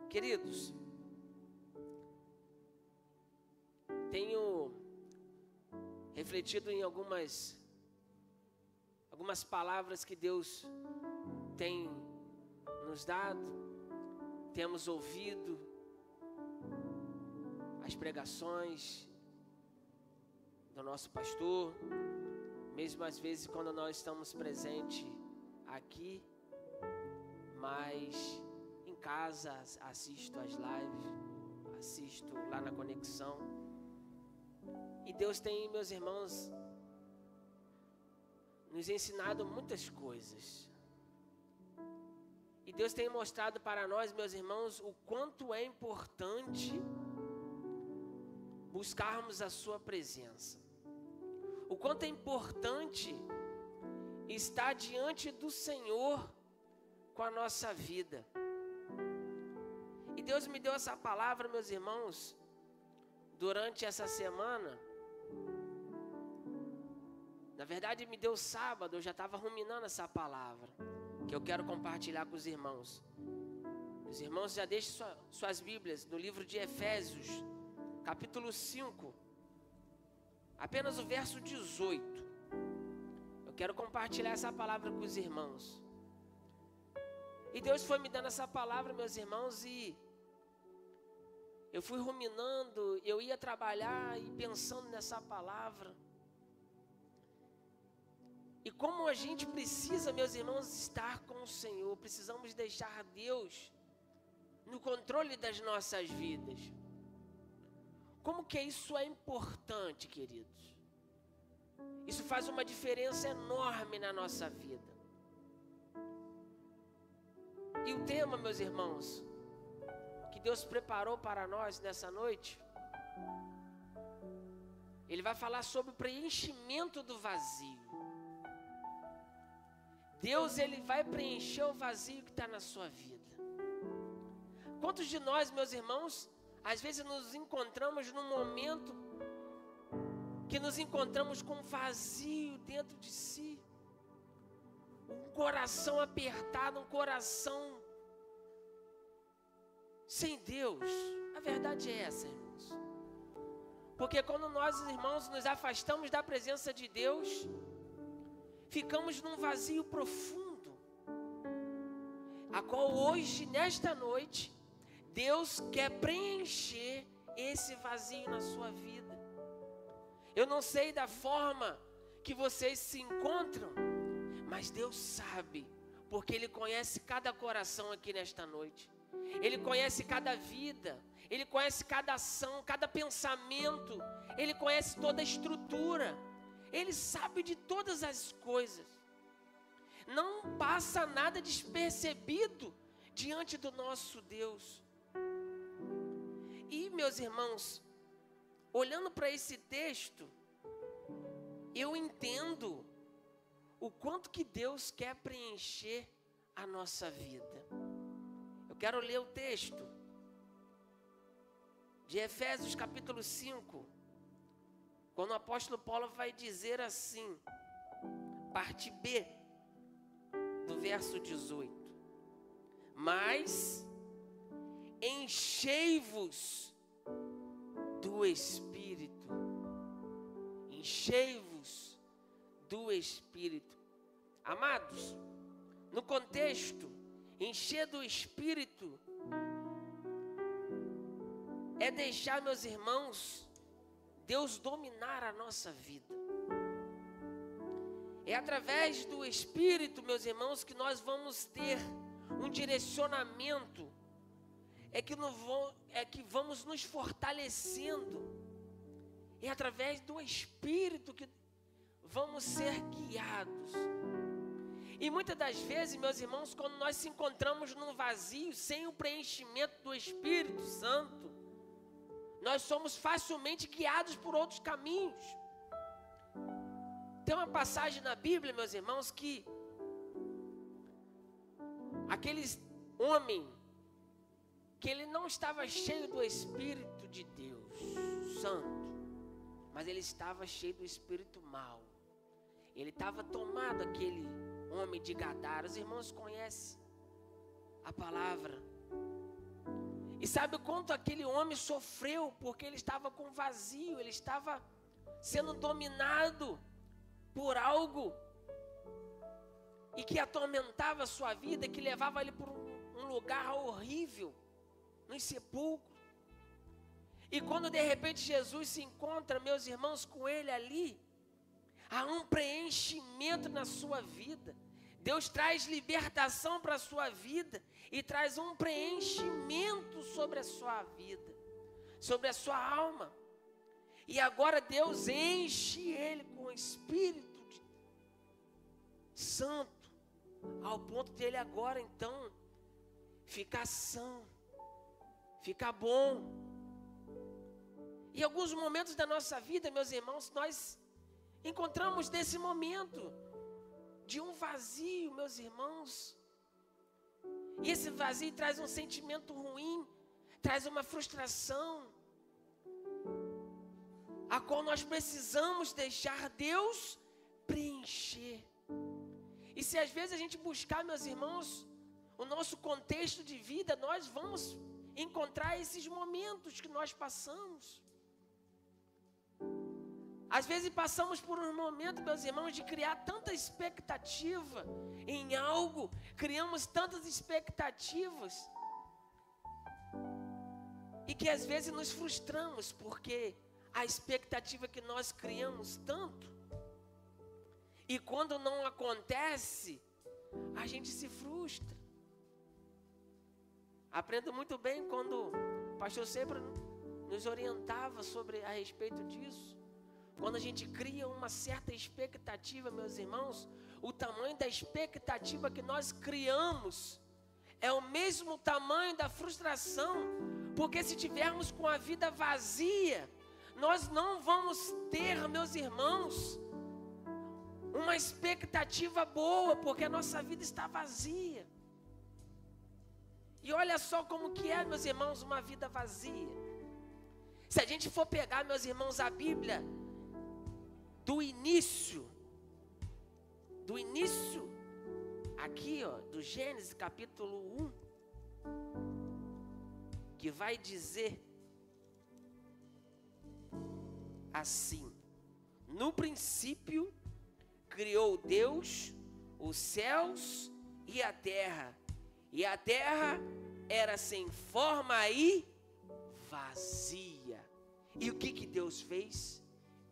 Queridos, tenho refletido em algumas palavras que Deus tem nos dado, temos ouvido as pregações do nosso pastor, mesmo às vezes quando nós estamos presentes aqui, mas em casa assisto as lives, assisto lá na conexão. E Deus tem, meus irmãos, nos ensinado muitas coisas. E Deus tem mostrado para nós, meus irmãos, o quanto é importante buscarmos a sua presença. O quanto é importante estar diante do Senhor com a nossa vida. E Deus me deu essa palavra, meus irmãos, durante essa semana. Na verdade, me deu sábado, eu já estava ruminando essa palavra, que eu quero compartilhar com os irmãos. Os irmãos já deixem suas Bíblias no livro de Efésios, capítulo 5, apenas o verso 18. Eu quero compartilhar essa palavra com os irmãos. E Deus foi me dando essa palavra, meus irmãos, e eu fui ruminando, eu ia trabalhar e pensando nessa palavra. E como a gente precisa, meus irmãos, estar com o Senhor, precisamos deixar Deus no controle das nossas vidas. Como que isso é importante, queridos? Isso faz uma diferença enorme na nossa vida. E o tema, meus irmãos, que Deus preparou para nós nessa noite, Ele vai falar sobre o preenchimento do vazio. Deus, Ele vai preencher o vazio que está na sua vida. Quantos de nós, meus irmãos, às vezes nos encontramos num momento que nos encontramos com um vazio dentro de si, um coração apertado, um coração sem Deus. A verdade é essa, irmãos. Porque quando nós, irmãos, nos afastamos da presença de Deus, ficamos num vazio profundo, a qual hoje, nesta noite, Deus quer preencher esse vazio na sua vida. Eu não sei da forma que vocês se encontram, mas Deus sabe, porque Ele conhece cada coração aqui nesta noite. Ele conhece cada vida, Ele conhece cada ação, cada pensamento, Ele conhece toda a estrutura, Ele sabe de todas as coisas. Não passa nada despercebido diante do nosso Deus. E, meus irmãos, olhando para esse texto, eu entendo o quanto que Deus quer preencher a nossa vida. Eu quero ler o texto de Efésios capítulo 5, quando o apóstolo Paulo vai dizer assim, parte B, do verso 18. Mas enchei-vos do Espírito. Enchei-vos do Espírito. Amados, no contexto, encher do Espírito é deixar, meus irmãos, Deus dominar a nossa vida. É através do Espírito, meus irmãos, que nós vamos ter um direcionamento, é que vamos nos fortalecendo. É através do Espírito que vamos ser guiados. E muitas das vezes, meus irmãos, quando nós se encontramos num vazio, sem o preenchimento do Espírito Santo, nós somos facilmente guiados por outros caminhos. Tem uma passagem na Bíblia, meus irmãos, que aquele homem, que ele não estava cheio do Espírito de Deus Santo, mas ele estava cheio do espírito mau. Ele estava tomado, aquele homem de Gadara. Os irmãos conhecem a palavra. sabe o quanto aquele homem sofreu? Porque ele estava com vazio, ele estava sendo dominado por algo e que atormentava a sua vida, que levava ele para um lugar horrível, nos sepulcros. E quando de repente Jesus se encontra, meus irmãos, com ele ali, há um preenchimento na sua vida. Deus traz libertação para a sua vida e traz um preenchimento sobre a sua vida, sobre a sua alma. E agora Deus enche ele com o Espírito Santo, ao ponto dele agora então ficar são, ficar bom. Em alguns momentos da nossa vida, meus irmãos, nós encontramos nesse momento de um vazio, meus irmãos. E esse vazio traz um sentimento ruim, traz uma frustração, a qual nós precisamos deixar Deus preencher. E se às vezes a gente buscar, meus irmãos, o nosso contexto de vida, nós vamos encontrar esses momentos que nós passamos. Às vezes passamos por um momento, meus irmãos, de criar tanta expectativa em algo, criamos tantas expectativas, e que às vezes nos frustramos, porque a expectativa que nós criamos tanto, e quando não acontece, a gente se frustra. Aprendo muito bem quando o pastor sempre nos orientava a respeito disso. Quando a gente cria uma certa expectativa, meus irmãos, o tamanho da expectativa que nós criamos é o mesmo tamanho da frustração, porque se tivermos com a vida vazia, nós não vamos ter, meus irmãos, uma expectativa boa, porque a nossa vida está vazia. E olha só como que é, meus irmãos, uma vida vazia. Se a gente for pegar, meus irmãos, a Bíblia, do início, aqui ó, do Gênesis capítulo 1, que vai dizer assim: no princípio criou Deus os céus e a terra era sem forma e vazia. E o que Deus fez?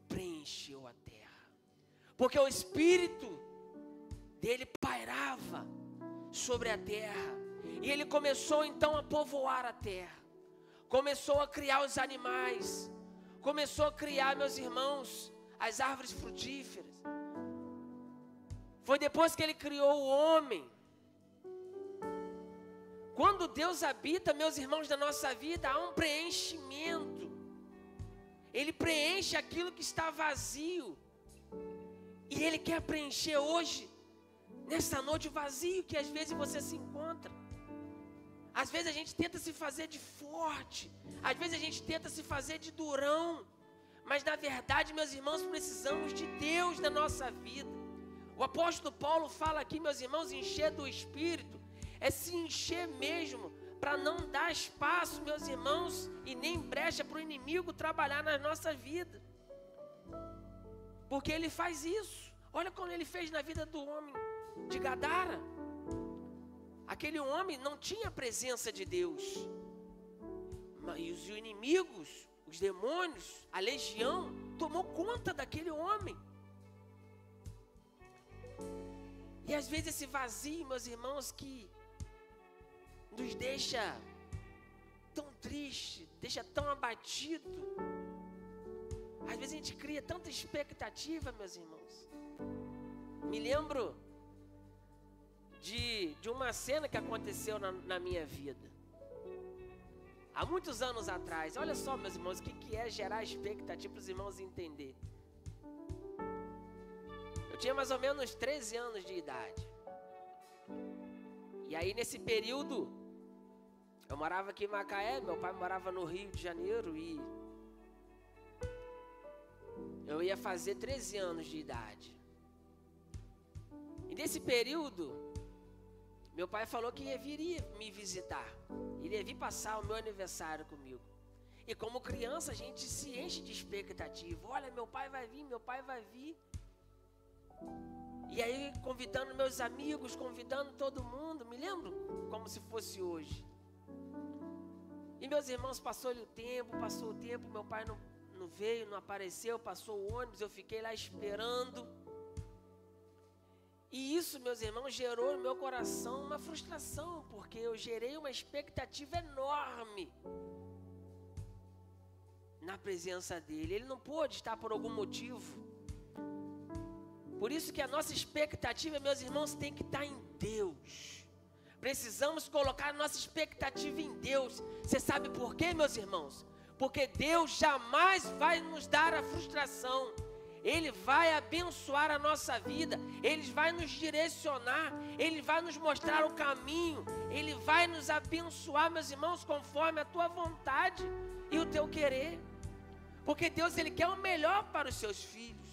Preencheu a terra, porque o Espírito dele pairava sobre a terra, e ele começou então a povoar a terra, começou a criar os animais, começou a criar, meus irmãos, as árvores frutíferas. Foi depois que ele criou o homem. Quando Deus habita, meus irmãos, na nossa vida, há um preenchimento. Ele preenche aquilo que está vazio. E Ele quer preencher hoje, nessa noite, o vazio que às vezes você se encontra. Às vezes a gente tenta se fazer de forte, às vezes a gente tenta se fazer de durão, mas na verdade, meus irmãos, precisamos de Deus na nossa vida. O apóstolo Paulo fala aqui, meus irmãos, encher do Espírito, é se encher mesmo, para não dar espaço, meus irmãos, e nem brecha para o inimigo trabalhar na nossa vida. Porque ele faz isso. Olha como ele fez na vida do homem de Gadara. Aquele homem não tinha a presença de Deus, mas os inimigos, os demônios, a legião, tomou conta daquele homem. E às vezes esse vazio, meus irmãos, que nos deixa tão triste, deixa tão abatido. Às vezes a gente cria tanta expectativa, meus irmãos. Me lembro de uma cena que aconteceu na minha vida, há muitos anos atrás. Olha só, meus irmãos, o que é gerar expectativa para os irmãos entenderem. Eu tinha mais ou menos 13 anos de idade. E aí nesse período, eu morava aqui em Macaé, meu pai morava no Rio de Janeiro e eu ia fazer 13 anos de idade. E nesse período, Meu pai falou que ia vir me visitar. Ele ia vir passar o meu aniversário comigo. E como criança a gente se enche de expectativa. Olha, meu pai vai vir, meu pai vai vir. E aí convidando meus amigos, convidando todo mundo. Me lembro como se fosse hoje. E meus irmãos, passou o tempo, meu pai não veio, não apareceu, passou o ônibus, eu fiquei lá esperando. E isso, meus irmãos, gerou no meu coração uma frustração, porque eu gerei uma expectativa enorme na presença dele. Ele não pôde estar por algum motivo. Por isso que a nossa expectativa, meus irmãos, tem que estar em Deus. Precisamos colocar a nossa expectativa em Deus. Você sabe por quê, meus irmãos? Porque Deus jamais vai nos dar a frustração. Ele vai abençoar a nossa vida. Ele vai nos direcionar. Ele vai nos mostrar o caminho. Ele vai nos abençoar, meus irmãos, conforme a tua vontade e o teu querer. Porque Deus, Ele quer o melhor para os seus filhos.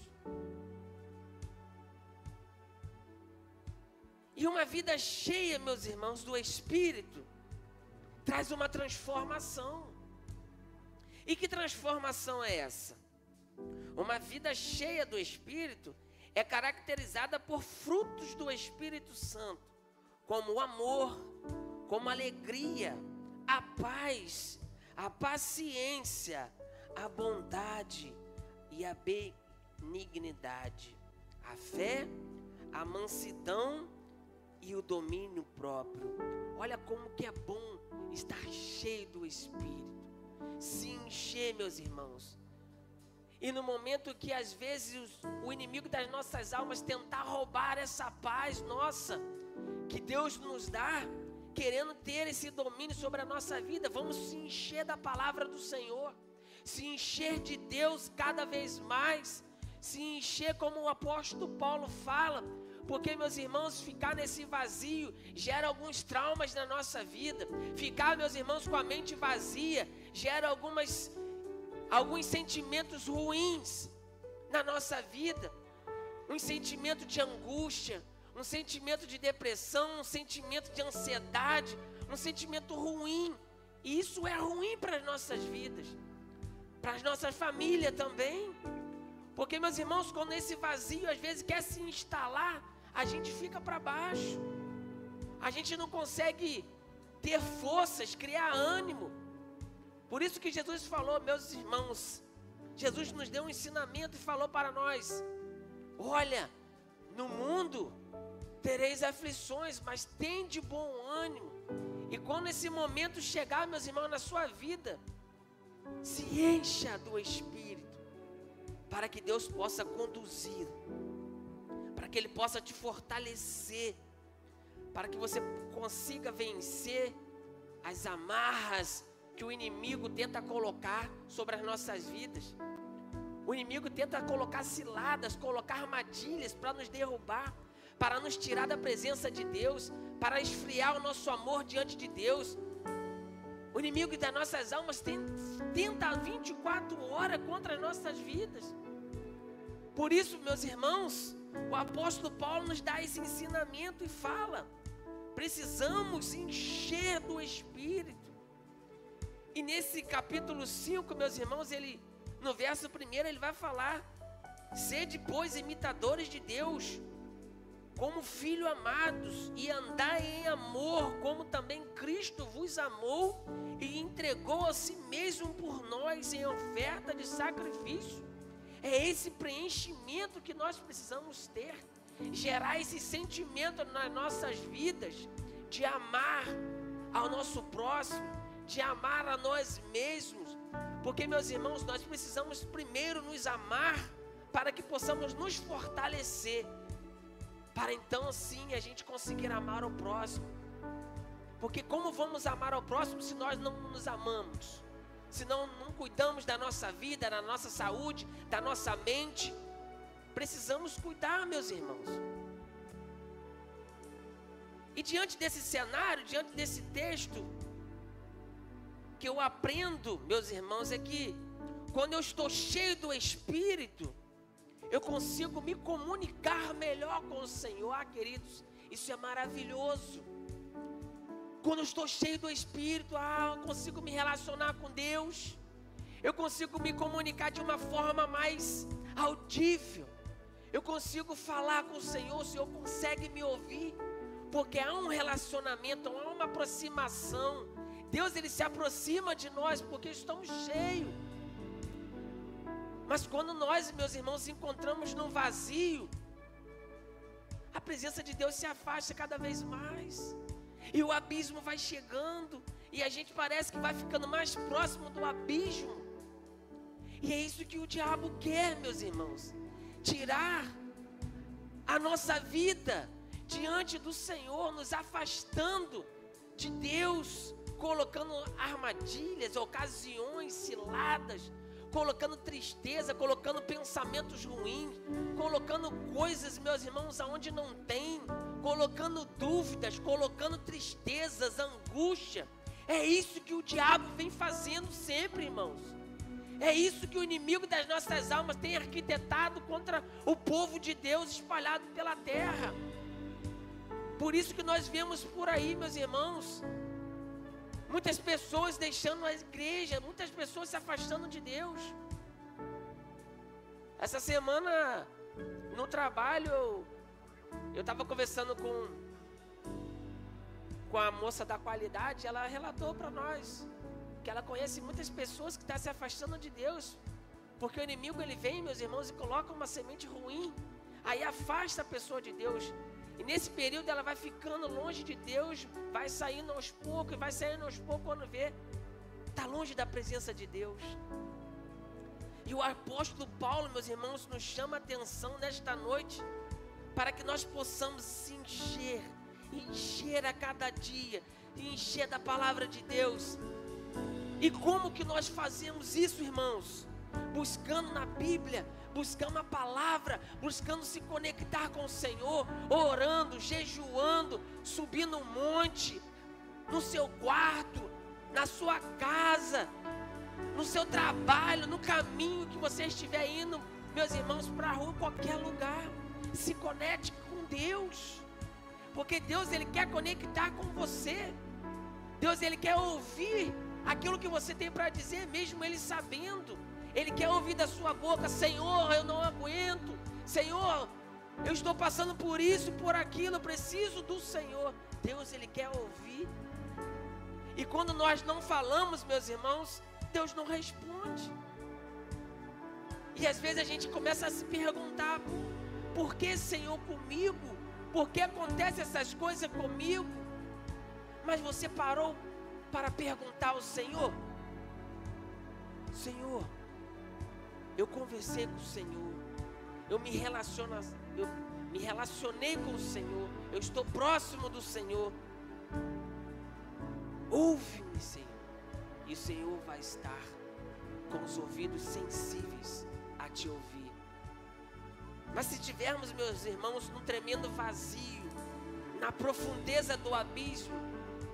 E uma vida cheia, meus irmãos, do Espírito, traz uma transformação. E que transformação é essa? Uma vida cheia do Espírito é caracterizada por frutos do Espírito Santo, como o amor, como a alegria, a paz, a paciência, a bondade e a benignidade, a fé, a mansidão e o domínio próprio. Olha como que é bom estar cheio do Espírito, se encher, meus irmãos. E no momento que às vezes o inimigo das nossas almas tentar roubar essa paz nossa, que Deus nos dá, querendo ter esse domínio sobre a nossa vida, vamos se encher da palavra do Senhor, se encher de Deus cada vez mais, se encher como o apóstolo Paulo fala. Porque, meus irmãos, ficar nesse vazio gera alguns traumas na nossa vida. Ficar, meus irmãos, com a mente vazia gera alguns sentimentos ruins na nossa vida. Um sentimento de angústia, um sentimento de depressão, um sentimento de ansiedade, um sentimento ruim. E isso é ruim para as nossas vidas, para as nossas famílias também. Porque, meus irmãos, quando esse vazio às vezes quer se instalar, a gente fica para baixo. A gente não consegue ter forças, criar ânimo. Por isso que Jesus falou, meus irmãos, Jesus nos deu um ensinamento e falou para nós: olha, no mundo tereis aflições, mas tende bom ânimo. E quando esse momento chegar, meus irmãos, na sua vida, se encha do Espírito, para que Deus possa conduzir, para que Ele possa te fortalecer, para que você consiga vencer as amarras que o inimigo tenta colocar sobre as nossas vidas. O inimigo tenta colocar ciladas, colocar armadilhas para nos derrubar, para nos tirar da presença de Deus, para esfriar o nosso amor diante de Deus. O inimigo das nossas almas tenta 24 horas contra as nossas vidas. Por isso, meus irmãos, o apóstolo Paulo nos dá esse ensinamento e fala: precisamos encher do Espírito. E nesse capítulo 5, meus irmãos, no verso 1, ele vai falar: sede, pois, imitadores de Deus, como filhos amados, e andai em amor, como também Cristo vos amou e entregou a si mesmo por nós em oferta de sacrifício. É esse preenchimento que nós precisamos ter, gerar esse sentimento nas nossas vidas, de amar ao nosso próximo, de amar a nós mesmos. Porque, meus irmãos, nós precisamos primeiro nos amar, para que possamos nos fortalecer, para então assim a gente conseguir amar o próximo. Porque como vamos amar ao próximo se nós não nos amamos? Se não cuidamos da nossa vida, da nossa saúde, da nossa mente? Precisamos cuidar, meus irmãos. E diante desse cenário, diante desse texto, que eu aprendo, meus irmãos, é que quando eu estou cheio do Espírito, eu consigo me comunicar melhor com o Senhor. Queridos, isso é maravilhoso. Quando eu estou cheio do Espírito, eu consigo me relacionar com Deus. Eu consigo me comunicar de uma forma mais audível. Eu consigo falar com o Senhor, o Senhor consegue me ouvir. Porque há um relacionamento, há uma aproximação. Deus, Ele se aproxima de nós porque estamos cheios. Mas quando nós, meus irmãos, nos encontramos num vazio, a presença de Deus se afasta cada vez mais. E o abismo vai chegando. E a gente parece que vai ficando mais próximo do abismo. E é isso que o diabo quer, meus irmãos. Tirar a nossa vida diante do Senhor, nos afastando de Deus, colocando armadilhas, ocasiões, ciladas, colocando tristeza, colocando pensamentos ruins, colocando coisas, meus irmãos, aonde não tem, colocando dúvidas, colocando tristezas, angústia. É isso que o diabo vem fazendo sempre, irmãos. É isso que o inimigo das nossas almas tem arquitetado contra o povo de Deus espalhado pela terra. Por isso que nós vemos por aí, meus irmãos, muitas pessoas deixando a igreja, muitas pessoas se afastando de Deus. Essa semana, no trabalho, eu estava conversando com a moça da qualidade. Ela relatou para nós que ela conhece muitas pessoas que estão se afastando de Deus, porque o inimigo, ele vem, meus irmãos, e coloca uma semente ruim, aí afasta a pessoa de Deus. E nesse período ela vai ficando longe de Deus, vai saindo aos poucos, quando vê, está longe da presença de Deus. E o apóstolo Paulo, meus irmãos, nos chama a atenção nesta noite, para que nós possamos se encher a cada dia, encher da palavra de Deus. E como que nós fazemos isso, irmãos? Buscando na Bíblia, buscando a palavra, buscando se conectar com o Senhor, orando, jejuando, subindo um monte, no seu quarto, na sua casa, no seu trabalho, no caminho que você estiver indo, meus irmãos, para a rua, qualquer lugar. Se conecte com Deus, porque Deus, Ele quer conectar com você. Deus, Ele quer ouvir aquilo que você tem para dizer, mesmo Ele sabendo. Ele quer ouvir da sua boca: Senhor, eu não aguento. Senhor, eu estou passando por isso, por aquilo, eu preciso do Senhor. Deus, Ele quer ouvir. E quando nós não falamos, meus irmãos, Deus não responde. E às vezes a gente começa a se perguntar: por que, Senhor, comigo? Por que acontecem essas coisas comigo? Mas você parou para perguntar ao Senhor? Senhor, eu conversei com o Senhor, eu me relacionei com o Senhor, eu estou próximo do Senhor. Ouve-me, Senhor, e o Senhor vai estar com os ouvidos sensíveis a te ouvir. Mas se tivermos, meus irmãos, num tremendo vazio, na profundeza do abismo,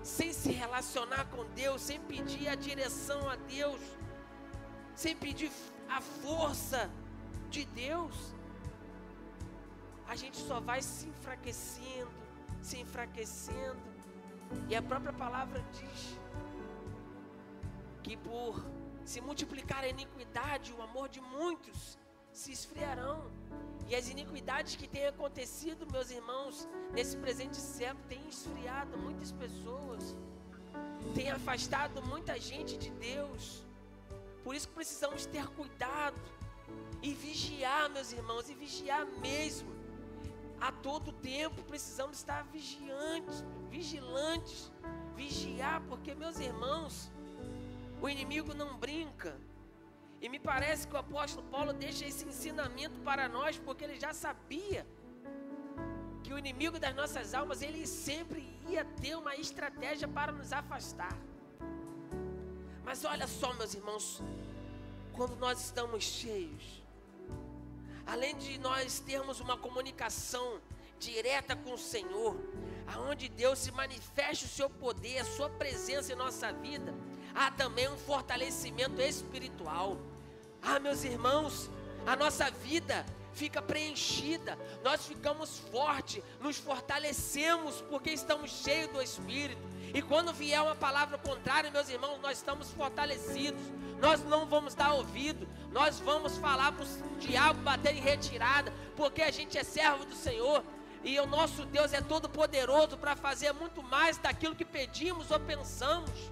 sem se relacionar com Deus, sem pedir a direção a Deus, sem pedir a força de Deus, a gente só vai se enfraquecendo. E a própria palavra diz que por se multiplicar a iniquidade, o amor de muitos se esfriarão. E as iniquidades que têm acontecido, meus irmãos, nesse presente século, têm esfriado muitas pessoas, têm afastado muita gente de Deus. Por isso que precisamos ter cuidado e vigiar, meus irmãos, e vigiar mesmo. A todo tempo precisamos estar vigilantes, vigiar, porque, meus irmãos, o inimigo não brinca. E me parece que o apóstolo Paulo deixa esse ensinamento para nós, porque ele já sabia que o inimigo das nossas almas, ele sempre ia ter uma estratégia para nos afastar. Mas olha só, meus irmãos, quando nós estamos cheios, além de nós termos uma comunicação direta com o Senhor, aonde Deus se manifesta o seu poder, a sua presença em nossa vida, há também um fortalecimento espiritual. Meus irmãos, a nossa vida fica preenchida, nós ficamos fortes, nos fortalecemos porque estamos cheios do Espírito. E quando vier uma palavra contrária, meus irmãos, nós estamos fortalecidos. Nós não vamos dar ouvido. Nós vamos falar para o diabo bater em retirada, porque a gente é servo do Senhor. E o nosso Deus é todo poderoso para fazer muito mais daquilo que pedimos ou pensamos.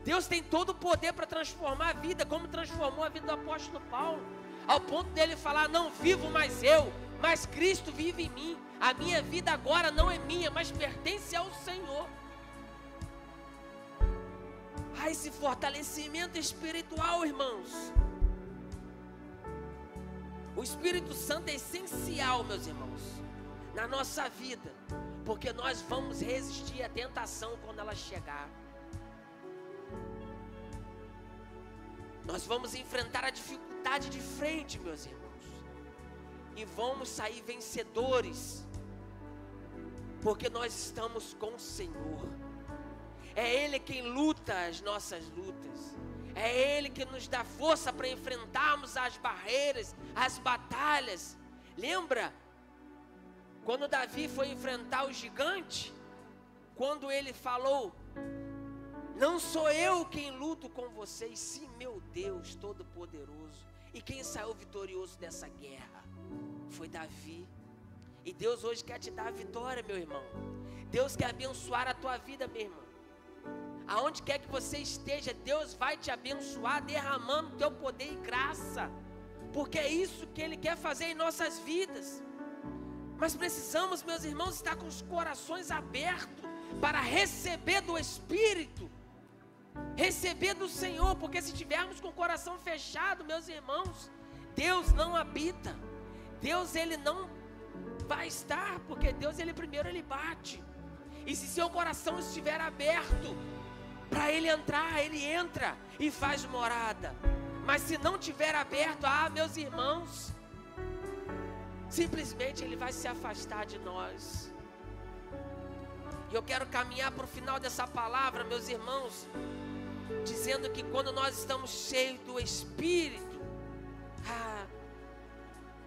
Deus tem todo o poder para transformar a vida, como transformou a vida do apóstolo Paulo, ao ponto dele falar: não vivo mais eu, mas Cristo vive em mim. A minha vida agora não é minha, mas pertence ao Senhor. Esse fortalecimento espiritual, irmãos. O Espírito Santo é essencial, meus irmãos, na nossa vida, porque nós vamos resistir à tentação quando ela chegar. Nós vamos enfrentar a dificuldade de frente, meus irmãos, e vamos sair vencedores, porque nós estamos com o Senhor. É Ele quem luta as nossas lutas. É Ele que nos dá força para enfrentarmos as barreiras, as batalhas. Lembra? Quando Davi foi enfrentar o gigante, quando ele falou: não sou eu quem luto com vocês, sim meu Deus Todo-Poderoso. E quem saiu vitorioso dessa guerra foi Davi. E Deus hoje quer te dar a vitória, meu irmão. Deus quer abençoar a tua vida, meu irmão. Aonde quer que você esteja, Deus vai te abençoar, derramando teu poder e graça, porque é isso que Ele quer fazer em nossas vidas. Mas precisamos, meus irmãos, estar com os corações abertos para receber do Espírito, receber do Senhor, porque se tivermos com o coração fechado, meus irmãos, Deus não habita. Deus, Ele não vai estar, porque Deus, Ele primeiro Ele bate. E se seu coração estiver aberto para Ele entrar, Ele entra e faz morada. Mas se não estiver aberto, meus irmãos, simplesmente Ele vai se afastar de nós. E eu quero caminhar para o final dessa palavra, meus irmãos, dizendo que quando nós estamos cheios do Espírito,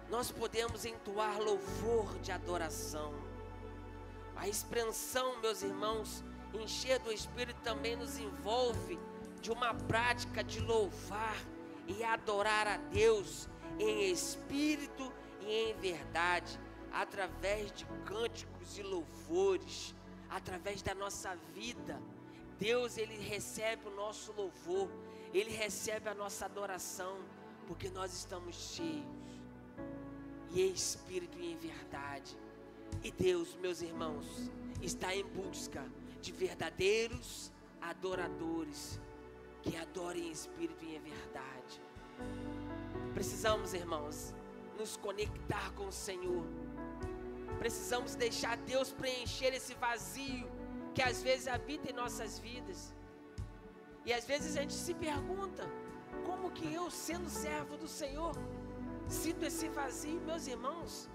nós podemos entoar louvor de adoração. A expressão, meus irmãos, encher do Espírito também nos envolve de uma prática de louvar e adorar a Deus em espírito e em verdade, através de cânticos e louvores, através da nossa vida. Deus, Ele recebe o nosso louvor, Ele recebe a nossa adoração, porque nós estamos cheios, e em espírito e em verdade. E Deus, meus irmãos, está em busca de verdadeiros adoradores, que adorem em espírito e em verdade. Precisamos, irmãos, nos conectar com o Senhor. Precisamos deixar Deus preencher esse vazio que às vezes habita em nossas vidas. E às vezes a gente se pergunta: como que eu, sendo servo do Senhor, sinto esse vazio? Meus irmãos,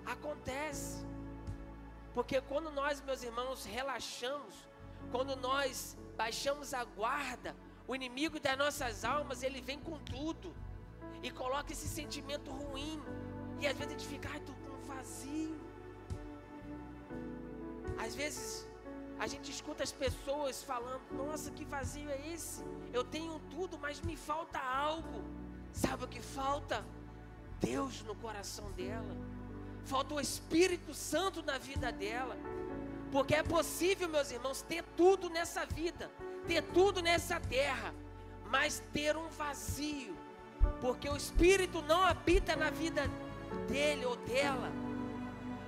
acontece. Porque quando nós, meus irmãos, relaxamos, quando nós baixamos a guarda, o inimigo das nossas almas, ele vem com tudo e coloca esse sentimento ruim. E às vezes a gente fica: estou com vazio. Às vezes a gente escuta as pessoas falando: nossa, que vazio é esse? Eu tenho tudo, mas me falta algo. Sabe o que falta? Deus no coração dela. Falta o Espírito Santo na vida dela. Porque é possível, meus irmãos, ter tudo nessa vida, ter tudo nessa terra, mas ter um vazio, porque o Espírito não habita na vida dele ou dela.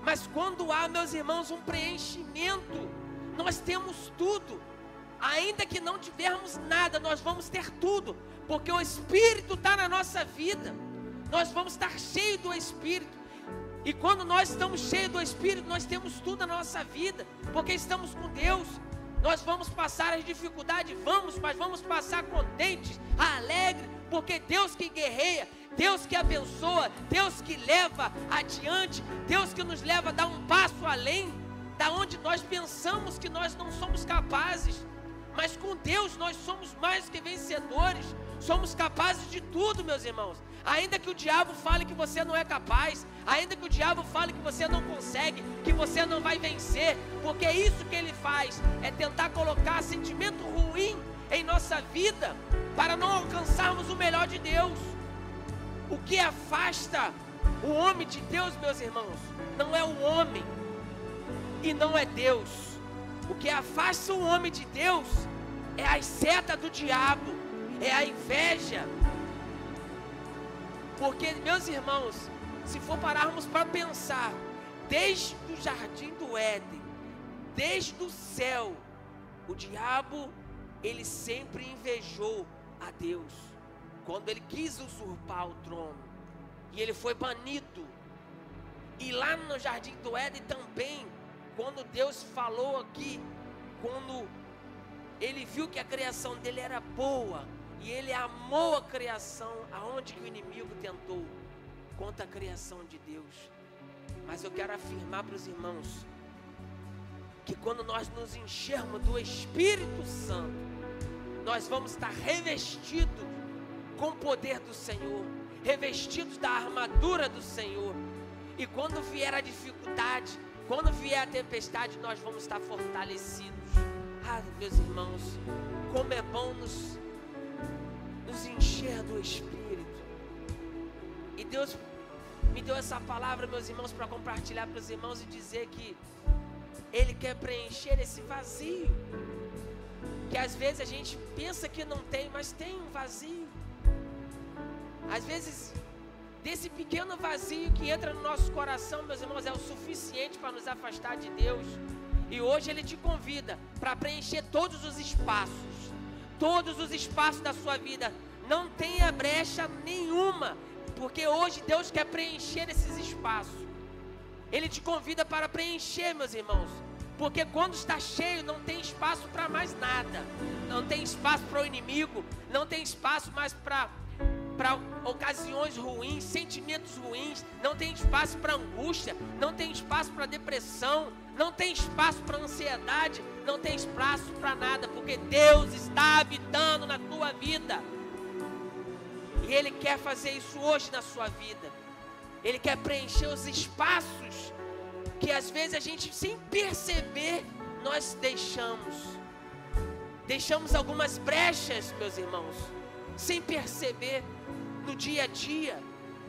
Mas quando há, meus irmãos, um preenchimento, nós temos tudo. Ainda que não tivermos nada, nós vamos ter tudo, porque o Espírito está na nossa vida. Nós vamos estar cheios do Espírito. E quando nós estamos cheios do Espírito, nós temos tudo na nossa vida, porque estamos com Deus. Nós vamos passar as dificuldades, mas vamos passar contentes, alegres, porque Deus que guerreia, Deus que abençoa, Deus que leva adiante, Deus que nos leva a dar um passo além da onde nós pensamos que nós não somos capazes. Mas com Deus nós somos mais que vencedores, somos capazes de tudo, meus irmãos. Ainda que o diabo fale que você não é capaz, ainda que o diabo fale que você não consegue, que você não vai vencer, porque isso que ele faz é tentar colocar sentimento ruim em nossa vida, para não alcançarmos o melhor de Deus. O que afasta o homem de Deus, meus irmãos, não é o homem e não é Deus. O que afasta o homem de Deus é a seta do diabo, é a inveja. Porque, meus irmãos, se for pararmos para pensar, desde o jardim do Éden, desde o céu, o diabo, ele sempre invejou a Deus, quando ele quis usurpar o trono, e ele foi banido. E lá no jardim do Éden também, quando Deus falou aqui, quando ele viu que a criação dele era boa, e ele amou a criação, aonde que o inimigo tentou? Contra a criação de Deus. Mas eu quero afirmar para os irmãos, que quando nós nos enchermos do Espírito Santo, nós vamos estar revestidos com o poder do Senhor, revestidos da armadura do Senhor. E quando vier a dificuldade, quando vier a tempestade, nós vamos estar fortalecidos. Ah, meus irmãos, como é bom nos encher do Espírito. E Deus me deu essa palavra, meus irmãos, para compartilhar para os irmãos e dizer que Ele quer preencher esse vazio, que às vezes a gente pensa que não tem, mas tem um vazio. Às vezes, desse pequeno vazio que entra no nosso coração, meus irmãos, é o suficiente para nos afastar de Deus. E hoje Ele te convida para preencher todos os espaços da sua vida. Não tenha brecha nenhuma, porque hoje Deus quer preencher esses espaços. Ele te convida para preencher, meus irmãos, porque quando está cheio não tem espaço para mais nada. Não tem espaço para o inimigo, não tem espaço mais para ocasiões ruins, sentimentos ruins, não tem espaço para angústia, não tem espaço para depressão, não tem espaço para ansiedade, não tem espaço para nada, porque Deus está habitando na tua vida. E Ele quer fazer isso hoje na sua vida. Ele quer preencher os espaços que às vezes a gente, sem perceber, nós deixamos algumas brechas, meus irmãos, sem perceber, no dia a dia,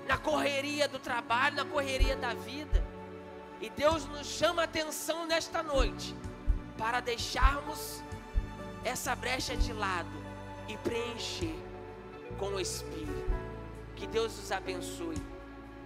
na correria do trabalho, na correria da vida. E Deus nos chama a atenção nesta noite, para deixarmos essa brecha de lado e preencher com o Espírito. Que Deus os abençoe.